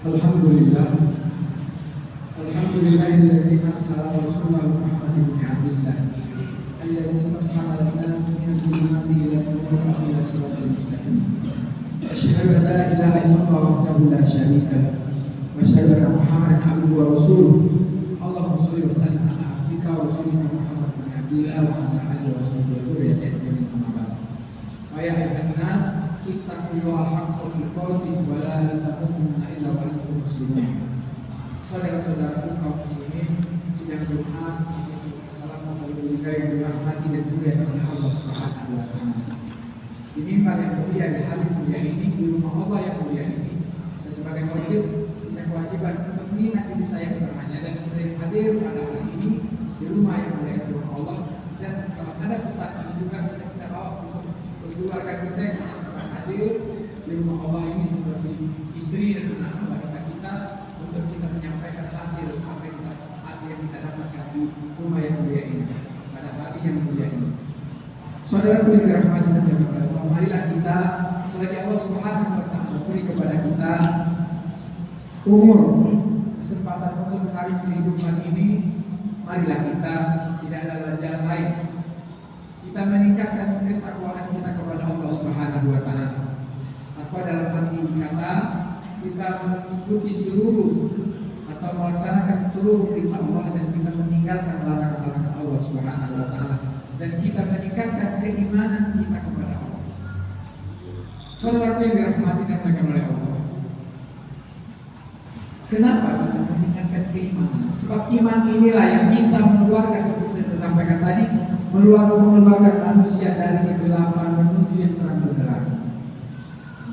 Alhamdulillah, alhamdulillahilladzi arsala rasulahu Muhammadan bi abdillah alladzi qad an-nas min az-zulumati ila an-nur ila siratal mustaqim. Asyhadu an la ilaha illallah wahdahu la syarika lah wa asyhadu anna Muhammadan abduhu wa rasuluh. Allahumma shalli wa sallim ala abdika wa rasulika Muhammad bin Abdillah wa ala alihi wa sahbihi wa dzurriyyatihi ajmain. Amma ba'd. Ya ayyuhan nas, ittaqullaha haqqa tuqatih wa la tamutunna illa wa antum muslimun. Saudara-saudaraku kaum muslimin, sidang Jumat, assalamualaikum warahmatullahi dan dimuliakan oleh Allah Subhanahu wa taala. Di mimbar yang mulia, di hari mulia ini, di rumah Allah yang mulia ini, saya sebagai khatib punya kewajiban untuk mengingat diri saya keberhanya dan kita yang hadir pada hari ini di rumah yang mulia di rumah Allah, dan kalau ada pesan ini juga bisa kita bawa untuk keluarga kita yang sedang hadir di rumah Allah ini seperti istri dan anak-anak kita untuk kita menyampaikan hasil apa yang kita dapatkan di rumah yang mulia ini pada hari yang mulia ini. Saudara yang dirahmati dan dimuliakan Allah, marilah kita selagi Allah Subhanahu wa taala beri kepada kita umur, kesempatan untuk menarik kehidupan ini, marilah kita tidak ada jalan lain. Kita meningkatkan ketakwaan kita kepada Allah Subhanahu wa taala. Takwa dalam arti kata kita mengikuti seluruh atau melaksanakan seluruh perintah Allah dan kita meninggalkan larangan-larangan Allah Subhanahu wa taala, dan kita meningkatkan keimanan kita kepada Allah. Saudara yang dirahmati dan dimuliakan oleh Allah, kenapa kita meningkatkan keimanan? Sebab iman inilah yang bisa mengeluarkan, seperti saya sampaikan tadi, mengeluarkan manusia dari kegelapan menuju yang terang benderang.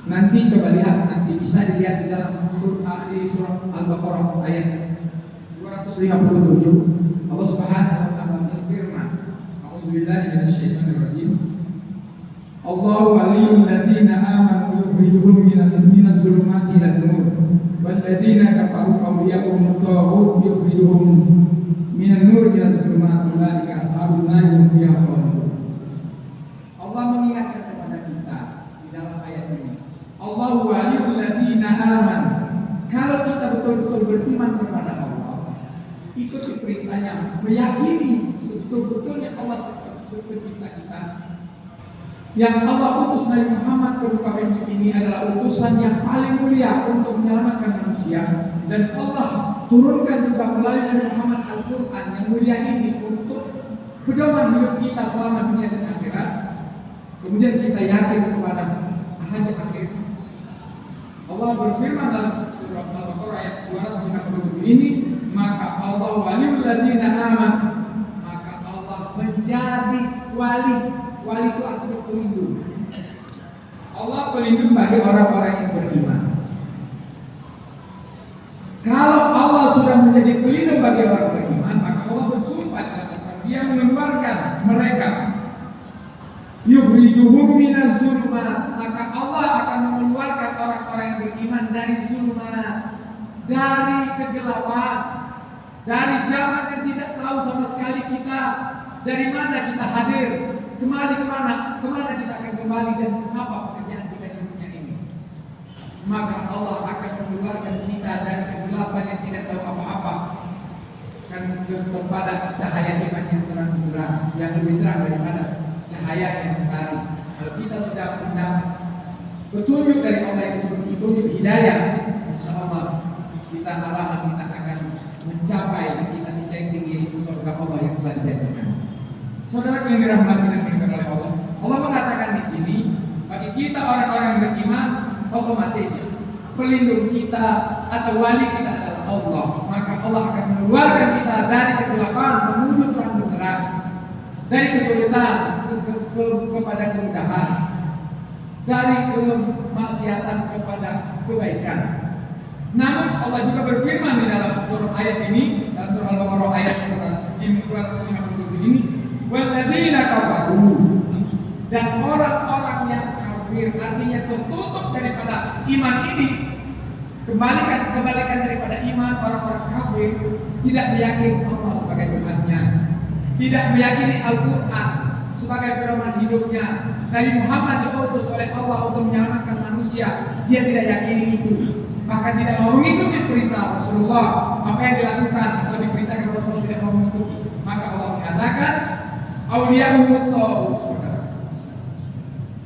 Nanti coba lihat, nanti bisa dilihat di dalam surah Al-Baqarah ayat 257. Allah Subhanahu wa taala berfirman, A'udzubillahi minasyaitonir rajim. Allahu waliyyul ladzina amanu yukhrijuhum minaz zulumati ilan nur wal ladzina kafaru awliya'uhum at-taghut yukhrijuhum minan nur ilaz zulumati ulaika ashabun nar hum fiha khalidun. Allah mengingatkan kepada kita di dalam ayat ini, Allahu waliyyul ladzina amanu. Kalau kita betul-betul beriman kepada Allah, ikuti perintahnya, meyakini sebetul-betulnya Allah seperti kita, yang Allah utus Nabi Muhammad ke muka bumi ini adalah utusan yang paling mulia untuk menyelamatkan manusia, dan Allah turunkan juga melalui Nabi Muhammad Al-Quran yang mulia ini untuk pedoman hidup kita selama dunia dan akhirat. Kemudian kita yakin kepada hari akhir. Allah berfirman dalam surah Al-Baqarah ayat 257 ini, maka Allah waliul ladzina aman, maka Allah menjadi wali. Wali itu artinya pelindung. Allah pelindung bagi orang-orang yang beriman. Kalau Allah sudah menjadi pelindung bagi orang beriman, maka Allah bersumpah dan Dia mengeluarkan mereka, yukhrijuhum minaz zulumat, maka Allah akan mengeluarkan orang-orang yang beriman dari zulumat, dari kegelapan, dari zaman yang tidak tahu sama sekali kita dari mana kita hadir, kembali kemana kita akan kembali, dan apa pekerjaan kita di dunia ini. Maka Allah akan mengeluarkan kita dari kegelapan yang tidak tahu apa-apa, kan kepada cahaya iman yang terang benderang, yang lebih terang daripada cahaya yang mentari. Kalau kita sudah mendapat petunjuk dari Allah yang disebut petunjuk hidayah, insya Allah kita akan mencapai cita-cita yang tinggi, yaitu surga Allah yang telah dijanjikan. Saudara yang dirahmati dan dimuliakan oleh Allah, Allah mengatakan di sini, bagi kita orang-orang beriman, otomatis pelindung kita atau wali kita adalah Allah. Maka Allah akan mengeluarkan kita dari kegelapan menuju terang benderang, dari kesulitan kepada kemudahan, dari kemaksiatan kepada kebaikan. Namun Allah juga berfirman di dalam surah ayat ini, dalam surah Al-Baqarah ayat 257 ini, walladzina kafaru, dan orang-orang yang kafir, artinya tertutup daripada iman ini. Kebalikan daripada iman, orang-orang kafir tidak meyakini Allah sebagai Tuhannya, tidak meyakini Al-Quran sebagai pedoman hidupnya. Nabi Muhammad diutus oleh Allah untuk menyelamatkan manusia. Dia tidak yakini itu, maka tidak mau mengikuti perintah Rasulullah. Apa yang dilakukan atau diberitakan Rasulullah tidak mau mengikuti, maka Allah mengatakan Auliya'uhut taghut, saudara.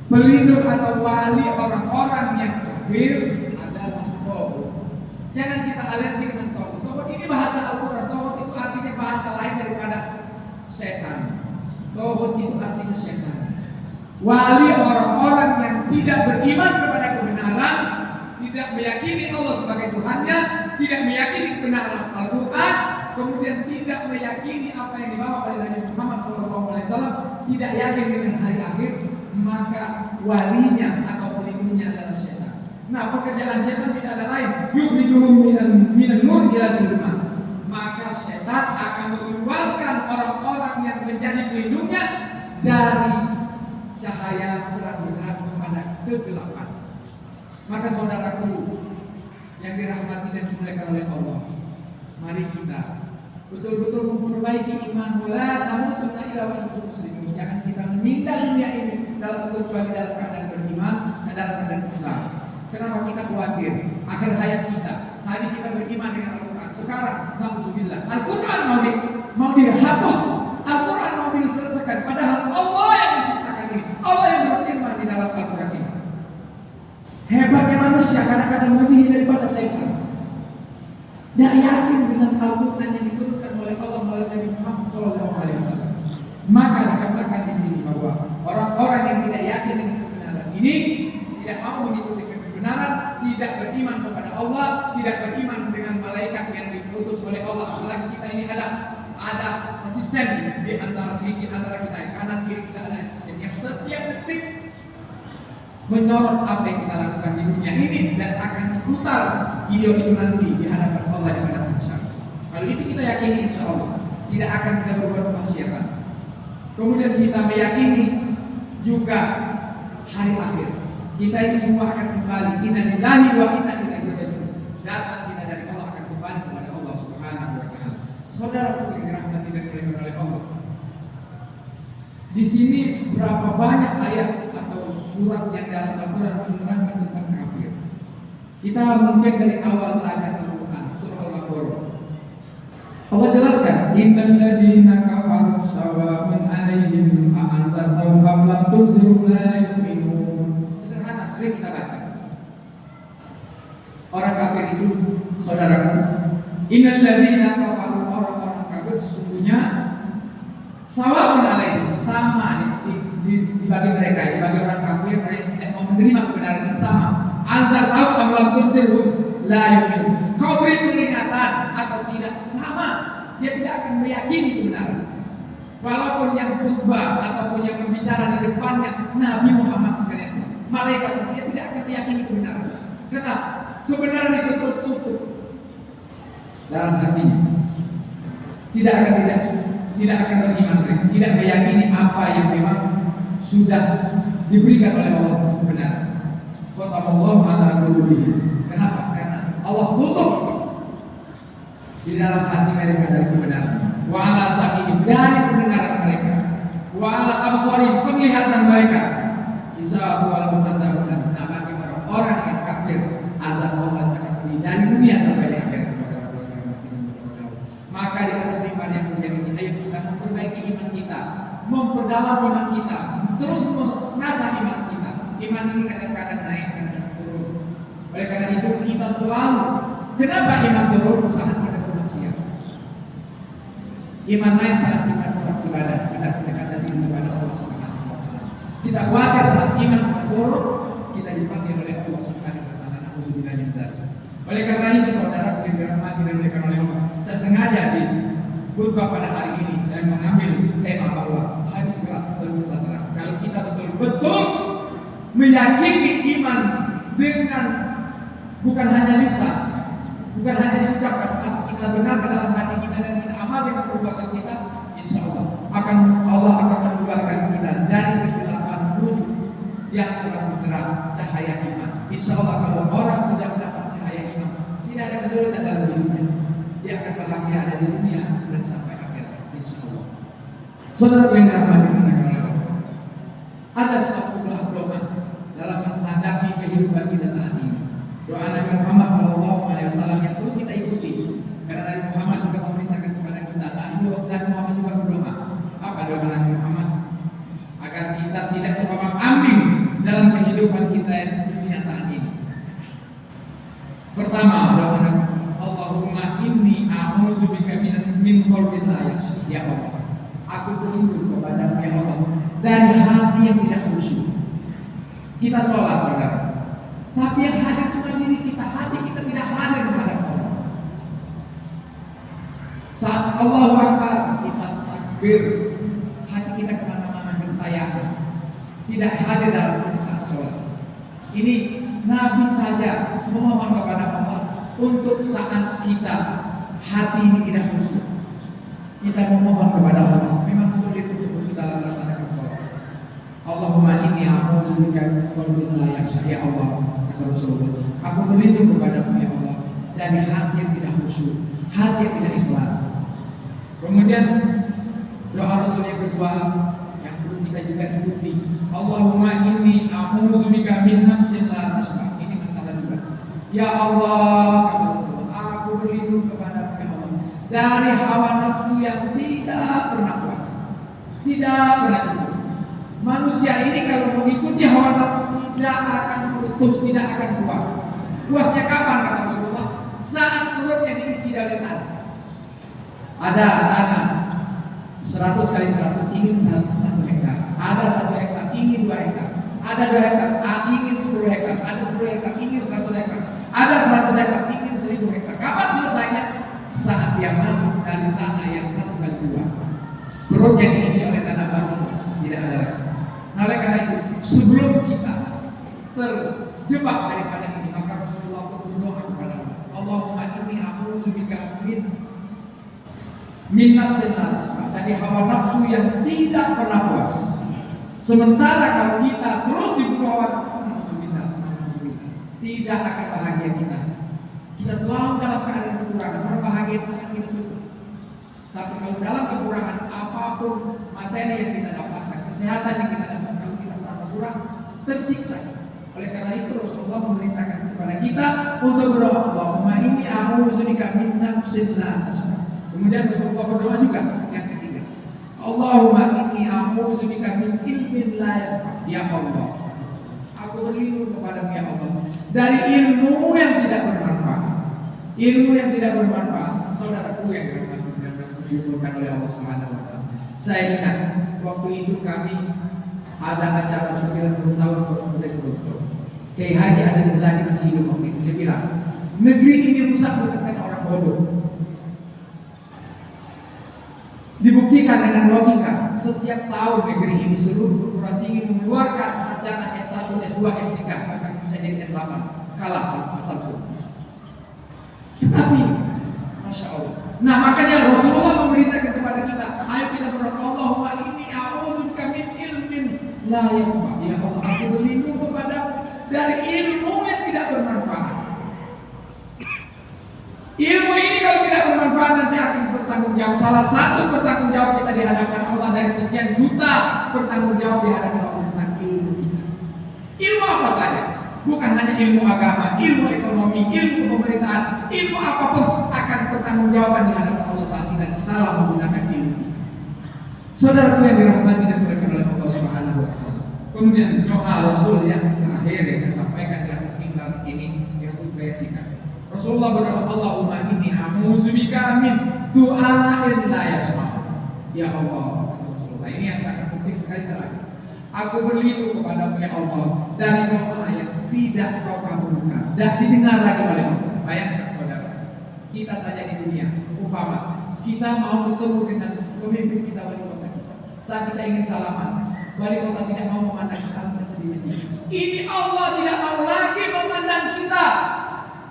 Pelindung atau wali orang-orang yang kafir adalah taghut. Jangan kita alergi dengan taghut. Taghut ini bahasa Al-Quran. Taghut itu artinya bahasa lain daripada setan. Taghut itu artinya setan. Wali orang-orang yang tidak beriman kepada kebenaran, tidak meyakini Allah sebagai Tuhannya, tidak meyakini kebenaran Al-Quran, kemudian tidak meyakini apa yang dibawa oleh Nabi Muhammad SAW, tidak yakin dengan hari akhir, maka walinya atau pelindungnya adalah setan. Nah, pekerjaan setan tidak ada lain, yukhrijuhum minan nur ila zulmat. Maka setan akan mengeluarkan orang-orang yang menjadi pelindungnya dari cahaya terang-benderang kepada kegelapan. Maka saudaraku yang dirahmati dan dimuliakan oleh Allah, mari kita betul-betul memperbaiki iman wala tamutunna illa wa antum muslimun. Jangan kita meninggal dunia ini kecuali dalam keadaan beriman dan dalam keadaan Islam. Kenapa kita khawatir akhir hayat kita? Tadi kita beriman dengan Al-Quran, sekarang na'udzubillah Al-Quran mau dihapus, Al-Quran mau diselesaikan, padahal Allah yang menciptakan ini, Allah yang berfirman di dalam Al-Quran ini. Hebatnya manusia kadang-kadang lebih daripada setan. Tidak yakin dengan Al-Quran yang diturunkan oleh Allah melalui Nabi Muhammad SAW. Maka dikatakan di sini bahwa orang-orang yang tidak yakin dengan kebenaran ini, tidak mau mengikuti kebenaran, tidak beriman kepada Allah, tidak beriman dengan malaikat yang diutus oleh Allah. Apalagi kita ini ada asisten di antara kita, kanan kiri kita ada asisten yang setiap detik menyorot apa yang kita lakukan di dunia ini dan akan diputar video itu nanti di hadapan Allah di hadapan masyarakat. Kalau itu kita yakini, insya Allah tidak akan kita berbuat kemaksiatan. Kemudian kita meyakini juga hari akhir. Kita ini semua akan kembali. Inna lillahi wa inna ilaihi raji'un. Datang kita dari Allah akan kembali kepada Allah Subhanahu wa taala. Saudara yang dirahmati dan dimuliakan oleh Allah. Di sini berapa banyak ayat atau surat yang dalam Al-Quran menerangkan tentang kafir. Kita mungkin dari awal belajar Al-Quran, surah Al-Baqarah. Allah jelaskan, innal ladzina kafaru sawa'un 'alaihim a anzartahum am lam tunzirhum la yu'minun. Sederhana, sering kita baca. Orang kafir itu, saudaraku, innal ladzina kafaru, orang-orang kafir sesungguhnya sawa'un 'alaihim, sama dibagi mereka, dibagi orang kafir, mereka tidak mau menerima kebenaran yang sama. Anzartahum am lam tunzirhum la yu'minun. Kau beri peringatan atau tidak, sama, dia tidak akan meyakini kebenaran. Walaupun yang khutbah ataupun yang berbicara di depannya Nabi Muhammad sekalian, malaikat, dia tidak akan meyakini kebenaran. Kenapa? Kebenaran itu tertutup dalam hatinya. Tidak akan beriman, tidak meyakini apa yang memang sudah diberikan oleh Allah untuk kebenaran. Khatamallahu ala qulubihim. Kenapa? Karena Allah tutup di dalam hati mereka dari kebenaran. Wa ala sam'ihim, dari pendengaran mereka. Wa ala absarihim, penglihatan mereka. Isa walahum adzabun. Nah, bagi orang-orang yang kafir, azab Allah sangat pedih dari dunia sampai di akhirat. Maka di atas iman yang mulia ini, ayo kita memperbaiki iman kita, memperdalam iman kita, terus mengasah iman kita. Iman ini kadang-kadang naik, kadang-kadang turun. Oleh karena itu kita selalu, kenapa iman turun? Saat kita bermaksiat. Iman naik saat kita beribadah, kita berdekatan diri kepada Allah Subhanahu wa taala. Kita khawatir saat iman kita turun, kita dipanggil oleh Allah Subhanahu wa taala. Nauzubillah min dzalik. Oleh karena itu saudara yang dirahmati dan dimuliakan oleh Allah, saya sengaja di khutbah pada hari ini saya mengambil tema bahwa hadis berat terang. Kalau kita betul-betul meyakini iman dengan bukan hanya lisan, bukan hanya diucapkan, tapi kita benarkan dalam hati kita dan kita amal dengan perbuatan kita, insya Allah akan mengeluarkan kita dari kegelapan menuju yang telah menerang cahaya iman. Insya Allah kalau orang sudah mendapat cahaya iman, tidak ada kesulitan dalam hidupnya. Dia akan bahagia ada di dunia dan sampai akhirat. Insya Allah. Saudara yang dirahmati oleh Allah, Ada satu doa dalam menghadapi kehidupan kita saat ini. Doa Nabi Muhammad SAW yang perlu kita ikuti. Karena Nabi Muhammad juga memerintahkan kepada kita. Nabi Muhammad juga berdoa. Apa doa Nabi Muhammad? Agar kita tidak terombang-ambing dalam kehidupan kita di dunia saat ini. Pertama, doa Nabi Muhammad, Allahumma inni a'udzubika min qalbin la yakhsha. Ya Allah, aku berlindung kepadamu ya Allah dari hati yang tidak khusyuk. Kita sholat saudara, tapi yang hadir cuma diri kita, hati kita tidak hadir menghadap Allah. Saat Allahu Akbar kita takbir, hati kita kemana-mana gentayangan, tidak hadir dalam hati saat sholat. Ini Nabi saja memohon kepada Allah untuk saat kita hati ini tidak khusyuk. Kita memohon kepada Allah, memang sulit untuk khusyuk dalam melaksanakan sholat. Allahumma inni a'udzubika min qalbin la yakhsha. Ya Allah, kata Rasulullah, aku berlindung kepadamu ya Allah dari hati yang tidak khusyuk, hati yang tidak ikhlas. Kemudian doa Rasul yang kedua yang perlu kita juga ikuti, Allahumma inni a'udzubika min nafsin la tashba. Ini masalah juga. Ya Allah, kata Rasulullah, aku berlindung kepadamu ya Allah dari hawa nafsu yang tidak pernah puas, tidak pernah cukup. Manusia ini kalau mengikuti hawa nafsu tidak akan putus, tidak akan puas. Puasnya kapan kata Rasulullah? Saat perutnya diisi oleh tanah. Ada tanah 100 kali 100 ingin 1 hektar. Ada 1 hektar ingin 2 hektar. Ada 2 hektar ingin 10 hektar. Ada 10 hektar ingin 100 hektar. Ada 100 hektar ingin 1000 hektar. Kapan selesainya? Saat dia masuk dari tanah yang 1 kali 2. Perutnya diisi oleh tanah baru, tidak ada lagi. Nah, oleh karena itu, sebelum kita terjebak daripada ini, maka Rasulullah berdoa kepada Allah, Allahumma inni a'udzubika min nafsin la tashba, dari hawa nafsu yang tidak pernah puas. Sementara kalau kita terus dibunuh hawa nafsu, na'udzubillah, tidak akan bahagia kita. Kita selalu dalam keadaan kekurangan. Orang bahagia itu sangat tidak cukup. Tapi kalau dalam kekurangan apapun materi yang kita dapatkan, kesehatan yang kita dapatkan, kalau kita merasa kurang, tersiksa. Oleh karena itu Rasulullah memerintahkan kepada kita untuk berdoa, Allahumma inni a'udzubika min nafsin la tashba. Kemudian Rasulullah berdoa juga yang ketiga, Allahumma inni a'udzubika min ilmin la yanfa. Ya Allah, aku berlindung kepadamu ya Allah dari ilmu yang tidak bermanfaat. Ilmu yang tidak bermanfaat, saudaraku yang dirahmati dan dimuliakan oleh Allah Subhanahu wa taala. Saya ingat waktu itu kami ada acara 90 tahun pemuda dokter. Kiai Haji Hasyim Muzadi masih hidup waktu itu. Dia bilang, negeri ini rusak bukan karena orang bodoh. Dibuktikan dengan logika. Setiap tahun negeri ini seluruh perguruan tinggi mengeluarkan sarjana S1, S2, S3, bahkan bisa jadi S8. Kalah sama Samsung. Tetapi, Masya Allah. Nah, makanya Rasulullah memerintahkan kepada kita, ayo kita berdoa, Allahumma inni a'udzubika min ilmin la yanfa. Ya Allah, aku berlindung kepadamu dari ilmu yang tidak bermanfaat. Ilmu ini kalau tidak bermanfaat nanti akan bertanggung jawab. Salah satu bertanggung jawab kita di hadapan Allah dari sekian juta bertanggung jawab di hadapan Allah tentang ilmu kita. Ilmu apa saja? Bukan hanya ilmu agama, ilmu ekonomi, ilmu pemerintahan, ilmu apapun akan pertanggungjawaban di hadapan Allah saat kita salah menggunakan ilmu kita. Saudaraku yang dirahmati dan dimuliakan oleh Allah Subhanahu wa taala. Kemudian doa Rasul yang terakhir yang saya sampaikan di atas mimbar ini yang untuk saya singkat. Rasulullah berdoa, Allahumma inni a'udzubika min du'ain la yasma'. Ya Allah, kata Rasulullah, ini yang sangat penting sekali terakhir. Aku berlindung kepadamu ya Allah dari doa yang tidak kau kabulkan dan didengar lagi oleh Allah. Bayangkan saudara, kita saja di dunia, umpama kita mau ketemu dengan pemimpin kita, wali kota kita, saat kita ingin salaman, wali kota tidak mau memandang kita, Allah sendiri. Ini Allah tidak mau lagi memandang kita.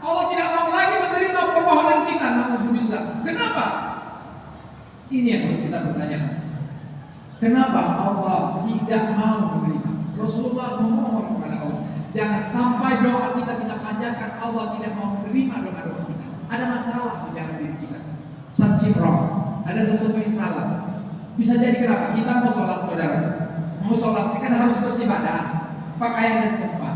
Allah tidak mau lagi menerima permohonan kita. Na'udzubillah. Kenapa? Ini yang harus kita bertanya. Kenapa Allah tidak mau menerima? Rasulullah memohon kepada Allah, jangan sampai doa kita panjatkan, Allah tidak mau menerima doa-doa kita. Ada masalah di dalam diri kita. Sanksi roh, ada sesuatu yang salah. Bisa jadi kenapa? Kita mau sholat saudara, Mau sholat kan harus bersih badan, pakaian dan tempat.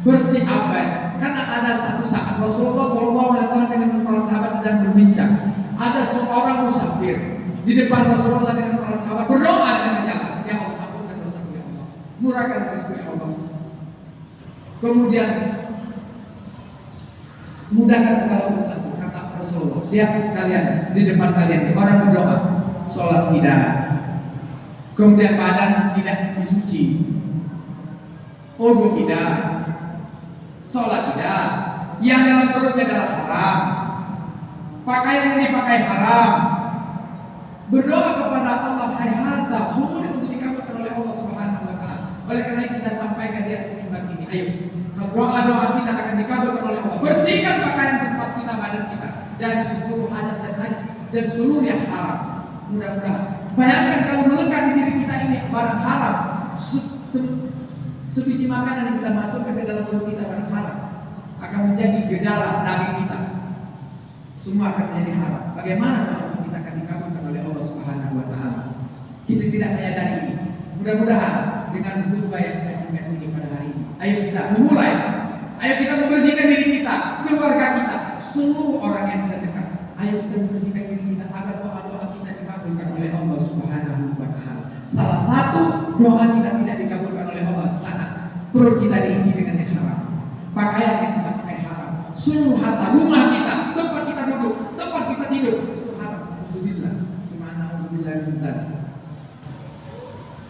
Bersih apa ya? Karena ada satu saat Rasulullah SAW dengan para sahabat sedang berbincang. Ada seorang musafir di depan Rasulullah dengan para sahabat berdoa dengan menyala, ya Allah ampunkan dosaku ya Allah, murahkan rezekiku ya Allah. Kemudian mudahkan segala urusanku, kata Rasulullah. Lihat kalian di depan kalian orang berdoa, sholat tidak, kemudian badan tidak disuci, wudu tidak, sholat tidak, yang dalam perutnya adalah haram, pakaian yang dipakai haram, berdoa kepada Allah hayata sulit untuk dikabulkan oleh Allah Subhanahu wa taala. Oleh karena itu saya sampaikan di atas mimbar ini, ayo doa-doa kita akan dikabulkan oleh Allah. Bersihkan pakaian tempat kita, badan kita dari seluruh hadas dan najis dan seluruh yang haram. Mudah-mudahan. Bayangkan kalau melekat di diri kita ini barang haram, sebiji makanan yang kita masukkan ke dalam mulut kita barang haram, akan menjadi gedara daging kita. Semua akan menjadi haram. Bagaimana doa kita akan dikabulkan oleh Allah Subhanahu wa taala? Kita tidak menyadari ini. Mudah-mudahan dengan khutbah yang saya sampaikan ini pada hari ini, ayo kita memulai. Ayo kita membersihkan diri kita, keluarga kita, seluruh orang yang kita dekat. Ayo kita membersihkan diri kita agar doa-doa kita dikabulkan oleh Allah Subhanahu wa taala. Salah satu doa kita tidak dikabulkan oleh Allah saat perut kita diisi dengan yang haram, pakaian yang kita pakai haram, seluruh harta rumah kita, tempat kita duduk, tempat kita tidur itu haram. Alhamdulillah, subhanallah min zalik.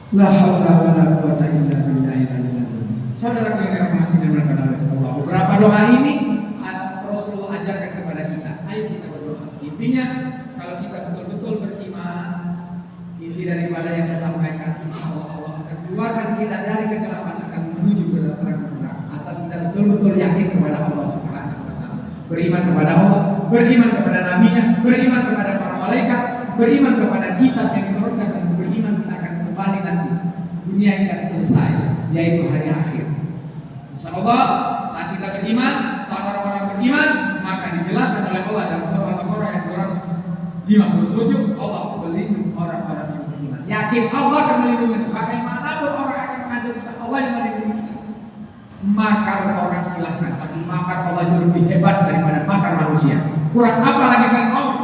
La haula wala quwata illa billahil aliyyil azim. Saudara yang dirahmati dan dimuliakan Allah, beberapa doa ini Rasulullah ajarkan kepada kita. Ayo kita berdoa. Intinya kalau kita betul-betul beriman, inti daripada yang saya sampaikan, insyaallah Allah akan keluarkan kita dari kegelapan, akan menuju ke terang benderang. Asal kita betul-betul yakin kepada Allah Subhanahu wa taala. Beriman kepada Allah, beriman kepada nabinya, beriman kepada para malaikat, beriman kepada kitab yang diturunkan, dan beriman kita akan kembali nanti dunia ini akan selesai, yaitu hari akhir. Insyaallah saat kita beriman, saat orang-orang beriman, maka dijelaskan oleh Allah dalam surah Al-Baqarah ayat 257, Allah melindungi orang-orang yang beriman. Yakin Allah akan melindungi. Bagaimanapun orang akan mengajar kita, Allah yang melindungi kita. Makar orang silahkan, tapi makar Allah itu lebih hebat daripada makar manusia. Kurang apa lagi kan Allah?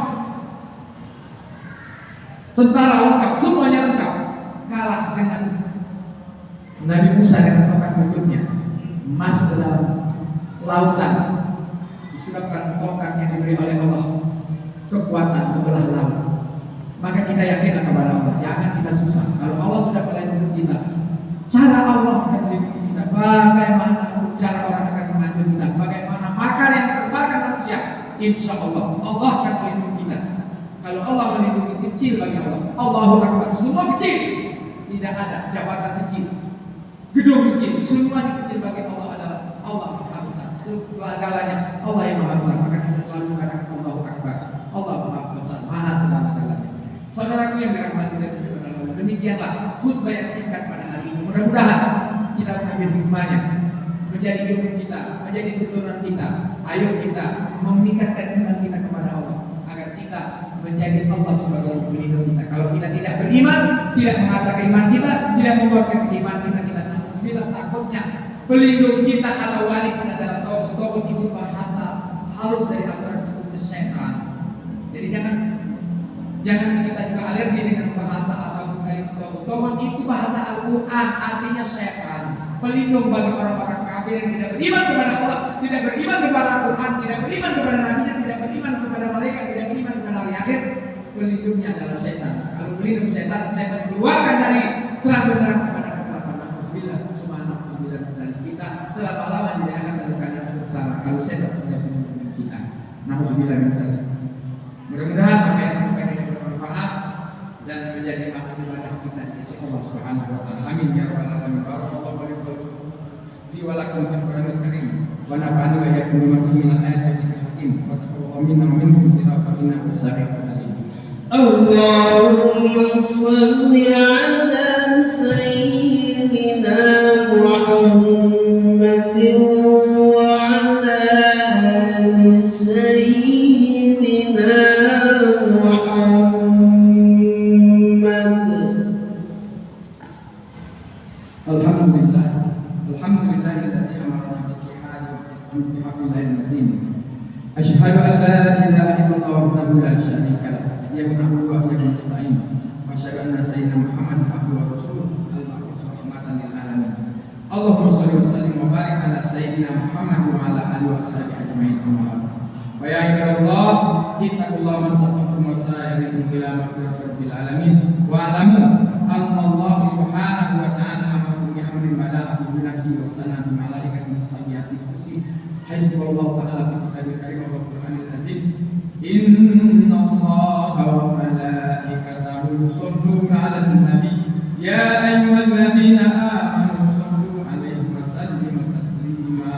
Tentara lengkap, semuanya lengkap, kalah dengan Nabi Musa dengan tongkat bentuknya masuk ke dalam lautan, disebabkan tongkat yang diberi oleh Allah kekuatan membelah laut. Maka kita yakinlah kepada Allah, jangan kita susah. Kalau Allah sudah melindungi kita, cara Allah akan melindungi kita. Bagaimana cara orang akan menghancurkan kita, bagaimana makar yang terbarkan manusia, insya Allah Allah akan melindungi kita. Kalau Allah melindungi kecil bagi Allah, Allahu Akbar, semua kecil, tidak ada jabatan kecil, gedung kecil, semuanya kecil bagi Allah adalah Allah Maha Besar. Segalanya Allah yang Maha Besar. Maka kita selalu mengatakan Allahu Akbar, Allah Maha Besar, Maha segala-galanya. Saudaraku yang dirahmati dan dimuliakan Allah, demikianlah khutbah yang singkat pada hari ini. Mudah-mudahan kita mengambil hikmahnya, menjadi ilmu kita, menjadi turunan kita. Ayo kita meningkatkan iman kita kepada Allah, agar kita menjadi Allah sebagai pelindung kita. Kalau kita tidak beriman, tidak mengasah keimanan kita, tidak membuatkan keimanan kita bilang takutnya pelindung kita atau wali kita adalah taubat itu bahasa halus dari Al-Quran disebut syaitan. Jadi jangan kita juga alergi dengan bahasa atau kalimat taubat itu bahasa Al-Quran, artinya syaitan, pelindung bagi orang-orang kafir yang tidak beriman kepada Allah, tidak beriman kepada Al-Quran, tidak beriman kepada nabinya, tidak beriman kepada malaikat, tidak beriman kepada hari akhir. Pelindungnya adalah syaitan. Kalau pelindung syaitan keluarkan dari terang benderang kepada kegelapan. Alhamdulillah, kita selama-lamanya tidak akan dalam keadaan sengsara kalau syaitan sudah melindungi kita. Alhamdulillah. Mudah-mudahan apa yang saya sampaikan ini bermanfaat dan menjadi amal ibadah kita di sisi Allah Subhanahu wa taala. Amin ya rabbal alamin. Barakallahu li wa lakum fil Qur'anil karim wa nafa'ani wa iyyakum bima fihi min al-ayati wa dzikril hakim. Wa taqabbalu minna wa minkum innahu as-sami'ul alim. Allahumma shalli ala sayyidina Muhammadin wa ala ali sayyidina Muhammad. والسجود بحق الله المتين. أشهد أن لا إله إلا الله وحده لا شريك له يمنع ويهب ونستعين. وأشهد أن سيدنا محمد عبده ورسوله المبعوث رحمة للعالمين. اللهم صل وسلم وبارك على سيدنا محمد وعلى آله وصحبه أجمعين. أما بعد. فيا عباد الله اتقوا الله ما استطعتم وسائركم إلى مغفرة رب العالمين. واعلموا أن الله سبحانه وتعالى أمركم بأمر بدأ بنفسه وثنى بملائكته مسبحات الكرسي. حسب الله تعالى في كتابه الكريم والقرآن العظيم. إن الله وملائكته يصلون على النبي يا أيها الذين آمنوا صلوا عليه وسلموا تسليما.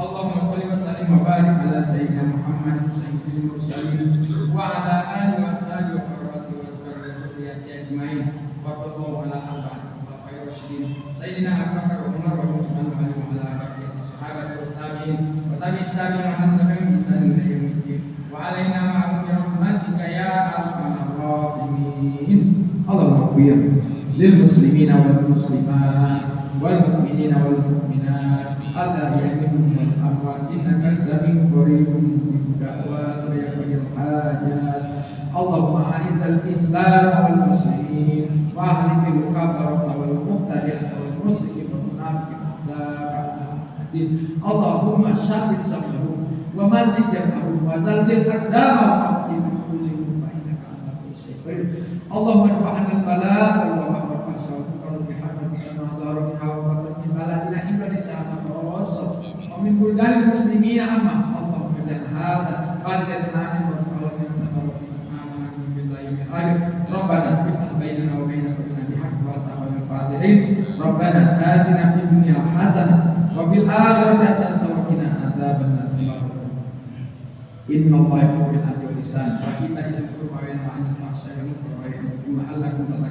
اللهم صل وسلم وبارك على سيدنا محمد سيد المرسلين وعلى آله وصحبه وقربته وأزواجه وذريته أجمعين. وصلى الله على أربعة خلفاء الراشدين سيدنا أبي بكر وعمر وعثمان وعلي وعلى بقية الصحابة والتابعين وتابع التابعين ومن تبعهم بإحسان إلى يوم الدين. وعلينا معهم برحمتك يا أرحم الراحمين. اللهم اغفر للمسلمين والمسلمات والمؤمنين والمؤمنات الأحياء منهم والأموات إنك سميع قريب مجيب الدعوات ويقضي الحاجات. اللهم أعز الإسلام والمسلمين وأهلك الكفرة والمبتدعة والمشركين والمنافقين اللهم شتت شملهم ومزق جمعهم وزلزل أقدامهم واقتهم كل فإنك على كل شيء قدير. اللهم ارفع عنا البلاء والوباء والفحشاء والمنكر بحرمتك ما ظهر منها وبطن من بلدنا إلا رسالة خاصة ومن بلدان المسلمين عامة. اللهم اجعل هذا بلدا آمنا وسائر ربنا افتح بيننا وبين قومنا بحق وتقبل الفاتحين. ربنا آتنا في الدنيا حسنة وفي الآخرة حسنة وقنا عذاب النار. إن الله يأمر بالعدل والإحسان وإيتاء ذي القربى وينهى عن الفحشاء والمنكر والبغي يعظكم لعلكم تذكرون.